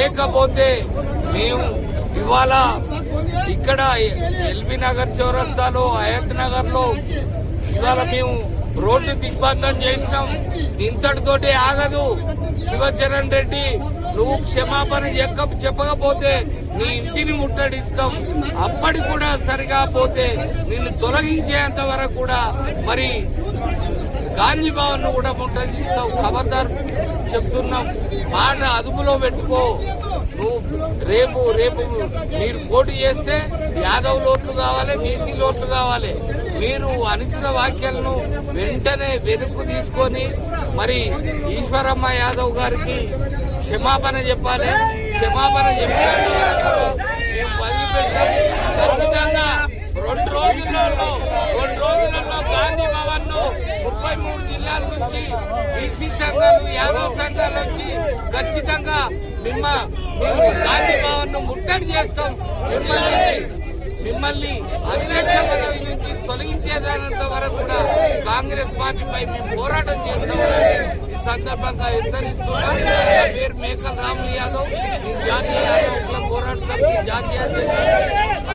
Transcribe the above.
లేకపోతే మేము ఇవాళ ఇక్కడ ఎల్బీ నగర్ చౌరస్తాలో హయత్ నగర్ లో ఇవాళ మేము రోడ్డు దిగ్బంధం చేసినాం. ఇంతటితోటి ఆగదు. శివచరణ్ రెడ్డి నువ్వు క్షమాపణ చెప్పకపోతే నీ ఇంటిని ముట్టడిస్తాం. అప్పటి కూడా సరిగా పోతే నిన్ను తొలగించేంత వరకు కూడా మరి గాంధీ భవన్ ను కూడా ముట్టడిస్తావు. ఖబర్దార్ చెప్తున్నాం, మాట అదుపులో పెట్టుకో. నువ్వు రేపు మీరు పోటీ చేస్తే యాదవ్ లోట్లు కావాలి, బీసీ లోట్లు కావాలి. మీరు అనుచిత వ్యాఖ్యలను వెంటనే వెనుక్కు తీసుకొని మరి ఈశ్వరమ్మ యాదవ్ గారికి క్షమాపణ చెప్పాలి. క్షమాపణ చెప్పేంత వరకు మేము వదిలిపెట్టాం. ఖచ్చితంగా 2 రోజులలో గాంధీ భవన్ ను 33 జిల్లాల నుంచి బీసీ సంఘాలు, యాదవ్ సంఘాలు వచ్చి ఖచ్చితంగా మేము గాంధీ భవన్ ను ముట్టడి చేస్తాం. మిమ్మల్ని అధ్యక్ష పదవి నుంచి తొలగించేదానంత వరకు కూడా కాంగ్రెస్ పార్టీపై మేము పోరాటం చేస్తామని ఈ సందర్భంగా హెచ్చరిస్తున్నాం. నా పేరు మేకల్ రాములు యాదవ్, జాతీయ యాదవ్ పోరాట సమితి జాతీయ అధ్యక్షుడు.